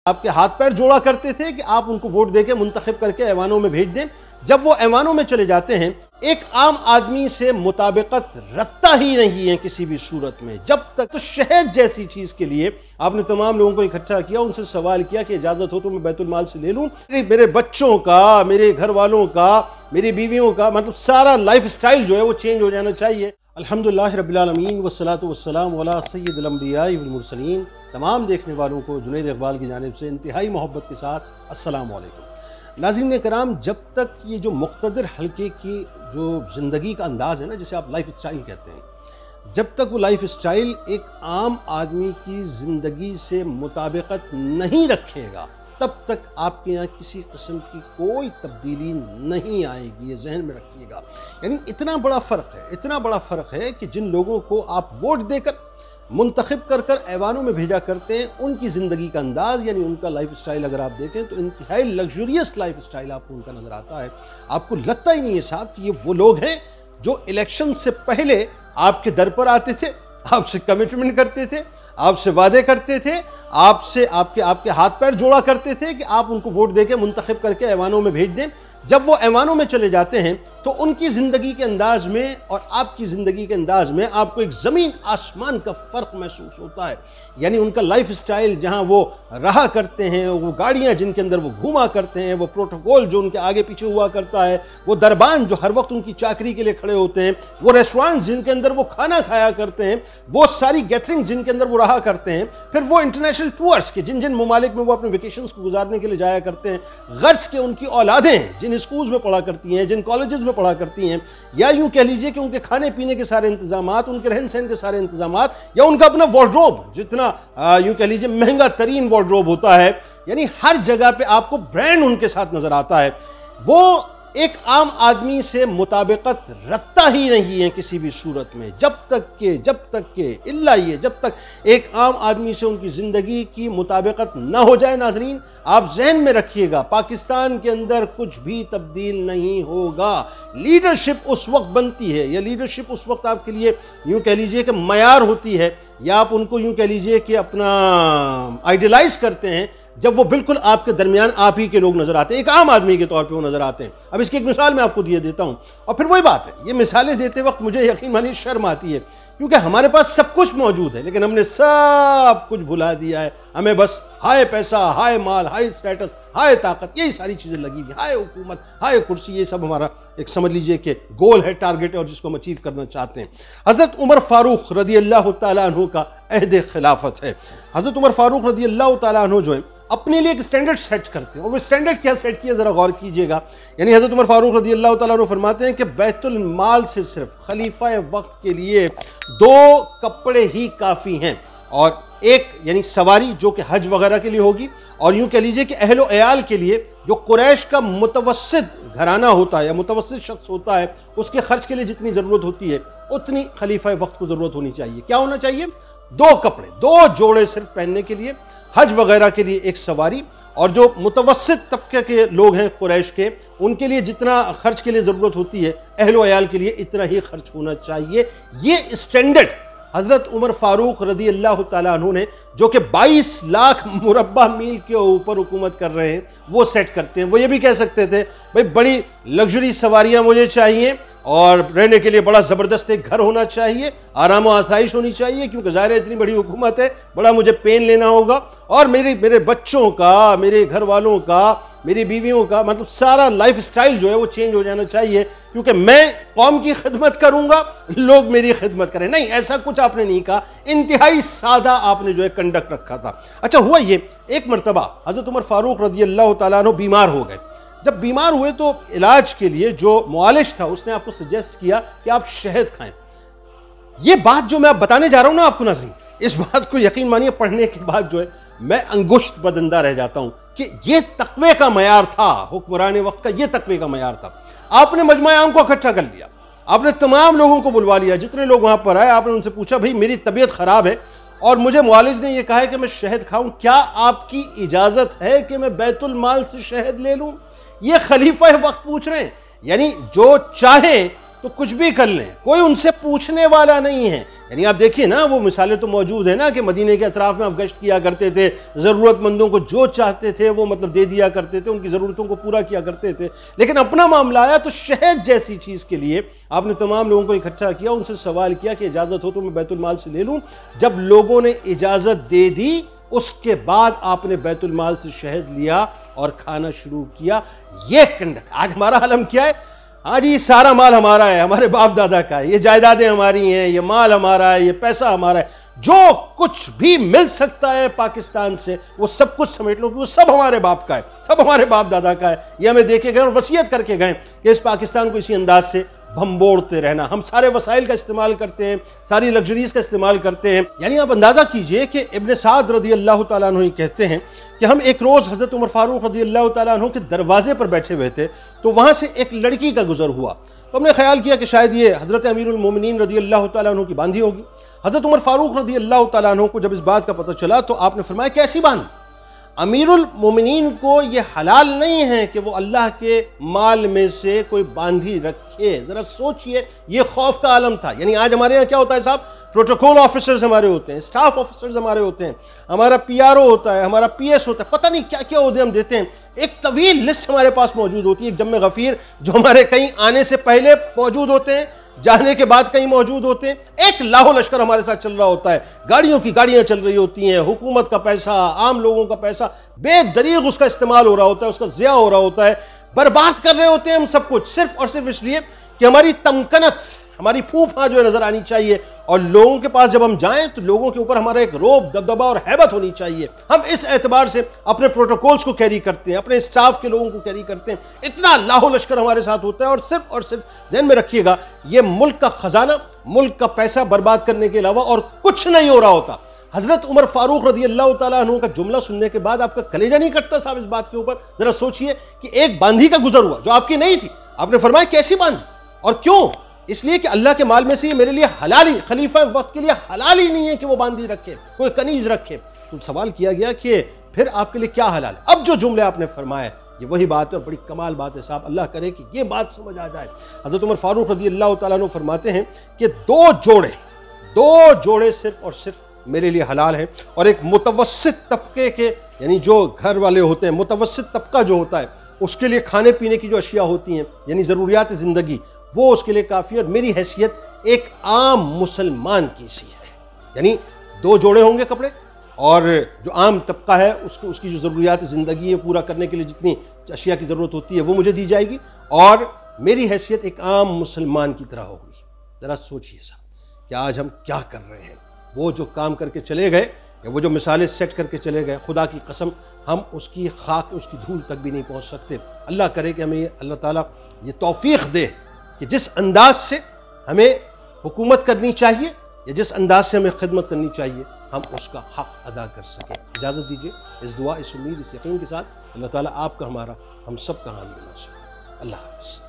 آپ کے ہاتھ پیر جوڑا کرتے تھے کہ آپ ان کو ووٹ دے کے منتخب کر کے ایوانوں میں بھیج دیں۔ جب وہ ایوانوں میں چلے جاتے ہیں ایک عام آدمی سے مطابقت رکھتا ہی نہیں ہے کسی بھی صورت میں، جب تک تو شہد جیسی چیز کے لیے آپ نے تمام لوگوں کو اکٹھا کیا، ان سے سوال کیا کہ اجازت ہو تو میں بیت المال سے لے لوں، میرے بچوں کا، میرے گھر والوں کا، میری بیویوں کا، مطلب سارا لائف سٹائل جو ہے وہ چینج ہو جانا چاہیے۔ الحمدللہ رب العالمین والصلاة والسلام علی سید الانبیاء والمرسلین۔ تمام دیکھنے والوں کو جنید اقبال کی جانب سے انتہائی محبت کے ساتھ السلام علیکم۔ ناظرین کرام، جب تک یہ جو مقتدر حلقے کی جو زندگی کا انداز ہے نا، جسے آپ لائف سٹائل کہتے ہیں، جب تک وہ لائف سٹائل ایک عام آدمی کی زندگی سے مطابقت نہیں رکھے گا، تب تک آپ کے یہاں کسی قسم کی کوئی تبدیلی نہیں آئے گی، یہ ذہن میں رکھیے گا۔ یعنی اتنا بڑا فرق ہے کہ جن لوگوں کو آپ ووٹ دے کر منتخب کر کر ایوانوں میں بھیجا کرتے ہیں، ان کی زندگی کا انداز یعنی ان کا لائف سٹائل اگر آپ دیکھیں تو انتہائی لگژریس لائف سٹائل آپ کو ان کا نظر آتا ہے۔ آپ کو لگتا ہی نہیں ہے صاحب کہ یہ وہ لوگ ہیں جو الیکشن سے پہلے آپ کے در پر آتے تھے، آپ سے کمٹمنٹ کرتے تھے، آپ سے وعدے کرتے تھے، آپ کے ہاتھ پیر جوڑا کرتے تھے کہ آپ ان کو ووٹ دے کے منتخب کر کے ایوانوں میں بھیج دیں۔ جب وہ ایوانوں میں چلے جاتے ہیں تو ان کی زندگی کے انداز میں اور آپ کی زندگی کے انداز میں آپ کو ایک زمین آسمان کا فرق محسوس ہوتا ہے۔ یعنی ان کا لائف سٹائل، جہاں وہ رہا کرتے ہیں، وہ گاڑیاں جن کے اندر وہ گھوما کرتے ہیں، وہ پروٹوکول جو ان کے آگے پیچھے ہوا کرتا ہے، وہ دربان جو ہر وقت ان کی چاکری کے لیے کھڑے ہوتے ہیں، وہ ریسٹورانٹ جن کے اندر وہ کھانا کھایا کرتے ہیں، وہ ساری گیتھرنگ جن کے اندر وہ رہا کرتے ہیں، پھر وہ انٹرنیشنل ٹورز کے جن ممالک میں وہ اپنے ویکیشنز کو گزارنے کے لیے جایا کرتے ہیں، غرض کے ان کی اولادیں جن اسکولز میں پڑھا کرتی ہیں، جن کالجز میں پڑھا کرتی ہیں، یا یوں کہہ لیجئے کہ ان کے کھانے پینے کے سارے انتظامات، ان کے رہن سہن کے سارے انتظامات، یا ان کا اپنا وارڈروب جتنا یوں کہہ لیجئے مہنگا ترین وارڈروب ہوتا ہے، یعنی ہر جگہ پہ آپ کو برانڈ ان کے ساتھ نظر آتا ہے، وہ ایک عام آدمی سے مطابقت رکھتا ہی نہیں ہے کسی بھی صورت میں، جب تک کہ الا یہ جب تک ایک عام آدمی سے ان کی زندگی کی مطابقت نہ ہو جائے۔ ناظرین آپ ذہن میں رکھیے گا، پاکستان کے اندر کچھ بھی تبدیل نہیں ہوگا۔ لیڈرشپ اس وقت بنتی ہے، یا لیڈرشپ اس وقت آپ کے لیے یوں کہہ لیجئے کہ معیار ہوتی ہے، یا آپ ان کو یوں کہہ لیجئے کہ اپنا آئیڈیلائز کرتے ہیں، جب وہ بالکل آپ کے درمیان آپ ہی کے لوگ نظر آتے ہیں، ایک عام آدمی کے طور پہ وہ نظر آتے ہیں۔ اب اس کی ایک مثال میں آپ کو دیتا ہوں، اور پھر وہی بات ہے، یہ مثالیں دیتے وقت مجھے یقین مانیے شرم آتی ہے، کیونکہ ہمارے پاس سب کچھ موجود ہے لیکن ہم نے سب کچھ بھلا دیا ہے۔ ہمیں بس ہائے پیسہ، ہائے مال، ہائے سٹیٹس، ہائے طاقت، یہی ساری چیزیں لگی ہوئی، ہائے حکومت، ہائے کرسی، یہ سب ہمارا ایک سمجھ لیجئے کہ گول ہے، ٹارگٹ ہے، اور جس کو ہم اچیو کرنا چاہتے ہیں۔ حضرت عمر فاروق رضی اللہ تعالیٰ عنہ کا عہد خلافت ہے۔ حضرت عمر فاروق رضی اللہ تعالیٰ عنہ جو ہے اپنے لیے ایک سٹینڈرڈ سیٹ کرتے ہیں، اور وہ سٹینڈرڈ کیا سیٹ کیا ذرا غور کیجئے گا۔ یعنی حضرت عمر فاروق رضی اللہ تعالیٰ عنہ فرماتے ہیں کہ بیت المال سے صرف خلیفہ وقت کے لیے 2 کپڑے ہی کافی ہیں، اور ایک یعنی سواری جو کہ حج وغیرہ کے لیے ہوگی، اور یوں کہہ لیجئے کہ اہل و عیال کے لیے جو قریش کا متوسط گھرانہ ہوتا ہے یا متوسط شخص ہوتا ہے، اس کے خرچ کے لیے جتنی ضرورت ہوتی ہے اتنی خلیفہ وقت کو ضرورت ہونی چاہیے۔ کیا ہونا چاہیے؟ 2 کپڑے، 2 جوڑے صرف پہننے کے لیے، حج وغیرہ کے لیے ایک سواری، اور جو متوسط طبقے کے لوگ ہیں قریش کے، ان کے لیے جتنا خرچ کے لیے ضرورت ہوتی ہے اہل و عیال کے لیے اتنا ہی خرچ ہونا چاہیے۔ یہ اسٹینڈرڈ حضرت عمر فاروق رضی اللہ تعالیٰ عنہ نے، جو کہ 22 لاکھ مربع میل کے اوپر حکومت کر رہے ہیں، وہ سیٹ کرتے ہیں۔ وہ یہ بھی کہہ سکتے تھے بھئی بڑی لگژری سواریاں مجھے چاہیے، اور رہنے کے لیے بڑا زبردست ایک گھر ہونا چاہیے، آرام و آسائش ہونی چاہیے، کیونکہ ظاہر ہے اتنی بڑی حکومت ہے، بڑا مجھے پین لینا ہوگا، اور میرے بچوں کا، میرے گھر والوں کا، میری بیویوں کا، مطلب سارا لائف سٹائل جو ہے وہ چینج ہو جانا چاہیے، کیونکہ میں قوم کی خدمت کروں گا، لوگ میری خدمت کریں۔ نہیں، ایسا کچھ آپ نے نہیں کہا، انتہائی سادہ آپ نے جو ہے کنڈکٹ رکھا تھا۔ اچھا ہوا یہ، ایک مرتبہ حضرت عمر فاروق رضی اللہ تعالیٰ عنہ بیمار ہو گئے۔ جب بیمار ہوئے تو علاج کے لیے جو معالج تھا اس نے آپ کو سجیسٹ کیا کہ آپ شہد کھائیں۔ یہ بات جو میں آپ بتانے جا رہا ہوں نا آپ کو ناظرین، اس بات کو یقین مانیے پڑھنے کے بعد جو ہے میں انگشت بدندہ رہ جاتا ہوں کہ یہ تقوی کا معیار تھا، حکمران وقت کا یہ تقوی کا معیار تھا۔ آپ نے مجمع عام کو اکٹھا کر لیا، آپ نے تمام لوگوں کو بلوا لیا، جتنے لوگ وہاں پر آئے، آپ نے ان سے پوچھا بھئی میری طبیعت خراب ہے اور مجھے معالج نے یہ کہا ہے کہ میں شہد کھاؤں، کیا آپ کی اجازت ہے کہ میں بیت المال سے شہد لے لوں؟ یہ خلیفہ وقت پوچھ رہے ہیں، یعنی جو چاہیں تو تو کچھ بھی کر لیں، کوئی ان سے پوچھنے والا نہیں ہے۔ یعنی آپ دیکھیے نا، وہ مثالیں تو موجود ہیں نا کہ مدینے کے اطراف میں آپ گشت کیا کرتے تھے، ضرورت مندوں کو جو چاہتے تھے وہ مطلب دے دیا کرتے تھے، ان کی ضرورتوں کو پورا کیا کرتے تھے۔ لیکن اپنا معاملہ آیا تو شہد جیسی چیز کے لیے آپ نے تمام لوگوں کو اکٹھا کیا، ان سے سوال کیا کہ اجازت ہو تو میں بیت المال سے لے لوں۔ جب لوگوں نے اجازت دے دی، اس کے بعد آپ نے بیت المال سے شہد لیا اور کھانا شروع کیا۔ یہ کنڈکٹ آج ہمارا عالم کیا ہے؟ آج یہ سارا مال ہمارا ہے، ہمارے باپ دادا کا ہے، یہ جائیدادیں ہماری ہیں، یہ مال ہمارا ہے، یہ پیسہ ہمارا ہے، جو کچھ بھی مل سکتا ہے پاکستان سے وہ سب کچھ سمیٹ لو کہ وہ سب ہمارے باپ کا ہے، سب ہمارے باپ دادا کا ہے۔ یہ ہمیں دے کے گئے اور وصیت کر کے گئے کہ اس پاکستان کو اسی انداز سے بھمبوڑتے رہنا۔ ہم سارے وسائل کا استعمال کرتے ہیں، ساری لگژریز کا استعمال کرتے ہیں۔ یعنی آپ اندازہ کیجئے کہ ابن سعد رضی اللہ تعالیٰ عنہ کہتے ہیں کہ ہم ایک روز حضرت عمر فاروق رضی اللہ تعالیٰ عنہ کے دروازے پر بیٹھے ہوئے تھے، تو وہاں سے ایک لڑکی کا گزر ہوا، تو ہم نے خیال کیا کہ شاید یہ حضرت امیر المومنین رضی اللہ تعالیٰ عنہ کی باندھی ہوگی۔ حضرت عمر فاروق رضی اللہ تعالیٰ عنہ کو جب اس بات کا پتہ چلا تو آپ نے فرمایا کیسی باندھی؟ امیر المومنین کو یہ حلال نہیں ہے کہ وہ اللہ کے مال میں سے کوئی باندھی رکھے۔ ذرا سوچئے، یہ خوف کا عالم تھا۔ یعنی آج ہمارے یہاں کیا ہوتا ہے صاحب؟ پروٹوکول آفیسرز ہمارے ہوتے ہیں، سٹاف آفیسرز ہمارے ہوتے ہیں، ہمارا پی آر او ہوتا ہے، ہمارا پی ایس ہوتا ہے، پتہ نہیں کیا کیا عہدے ہم دیتے ہیں۔ ایک طویل لسٹ ہمارے پاس موجود ہوتی ہے، ایک جم غفیر جو ہمارے کہیں آنے سے پہلے موجود ہوتے ہیں، جانے کے بعد کہیں موجود ہوتے ہیں۔ ایک لاہو لشکر ہمارے ساتھ چل رہا ہوتا ہے، گاڑیوں کی گاڑیاں چل رہی ہوتی ہیں، حکومت کا پیسہ، عام لوگوں کا پیسہ بے دریغ اس کا استعمال ہو رہا ہوتا ہے، اس کا ضیاع ہو رہا ہوتا ہے، برباد کر رہے ہوتے ہیں ہم سب کچھ، صرف اور صرف اس لیے کہ ہماری تمکنت، ہماری پھوپھا جو ہے نظر آنی چاہیے، اور لوگوں کے پاس جب ہم جائیں تو لوگوں کے اوپر ہمارا ایک روب، دبدبہ اور ہیبت ہونی چاہیے۔ ہم اس اعتبار سے اپنے پروٹوکولز کو کیری کرتے ہیں، اپنے اسٹاف کے لوگوں کو کیری کرتے ہیں۔ اتنا لاہو لشکر ہمارے ساتھ ہوتا ہے، اور صرف ذہن میں رکھیے گا، یہ ملک کا خزانہ، ملک کا پیسہ برباد کرنے کے علاوہ اور کچھ نہیں ہو رہا ہوتا۔ حضرت عمر فاروق رضی اللہ تعالیٰ عنہ کا جملہ سننے کے بعد آپ کا کلیجہ نہیں کٹتا صاحب اس بات کے اوپر؟ ذرا سوچئے کہ ایک باندھی کا گزر ہوا جو آپ کی نہیں تھی، آپ نے فرمایا کیسی باندھی اور کیوں؟ اس لیے کہ اللہ کے مال میں سے یہ میرے لیے حلال ہی، خلیفہ وقت کے لیے حلال ہی نہیں ہے کہ وہ باندھی رکھے، کوئی کنیز رکھے۔ تو سوال کیا گیا کہ پھر آپ کے لیے کیا حلال ہے؟ اب جو جملے آپ نے فرمایا یہ وہی بات ہے، اور بڑی کمال بات ہے صاحب، اللہ کرے کہ یہ بات سمجھ آ جائے۔ حضرت عمر فاروق رضی اللہ تعالیٰ عنہ فرماتے ہیں کہ دو جوڑے صرف اور صرف میرے لیے حلال ہیں، اور ایک متوسط طبقے کے، یعنی جو گھر والے ہوتے ہیں، متوسط طبقہ جو ہوتا ہے، اس کے لیے کھانے پینے کی جو اشیاء ہوتی ہیں، یعنی ضروریات زندگی، وہ اس کے لیے کافی ہے، اور میری حیثیت ایک عام مسلمان کی سی ہے۔ یعنی دو جوڑے ہوں گے کپڑے، اور جو عام طبقہ ہے اس کی جو ضروریات زندگی ہے پورا کرنے کے لیے جتنی اشیاء کی ضرورت ہوتی ہے وہ مجھے دی جائے گی، اور میری حیثیت ایک عام مسلمان کی طرح ہوگی۔ ذرا سوچئے صاحب کہ آج ہم کیا کر رہے ہیں؟ وہ جو کام کر کے چلے گئے، یا وہ جو مثالیں سیٹ کر کے چلے گئے، خدا کی قسم ہم اس کی خاک، اس کی دھول تک بھی نہیں پہنچ سکتے۔ اللہ کرے کہ ہمیں اللہ تعالیٰ یہ توفیق دے کہ جس انداز سے ہمیں حکومت کرنی چاہیے، یا جس انداز سے ہمیں خدمت کرنی چاہیے، ہم اس کا حق ادا کر سکیں۔ اجازت دیجیے اس دعا، اس امید، اس یقین کے ساتھ اللہ تعالیٰ آپ کا، ہمارا، ہم سب کا حامی ناصر۔ اللہ حافظ۔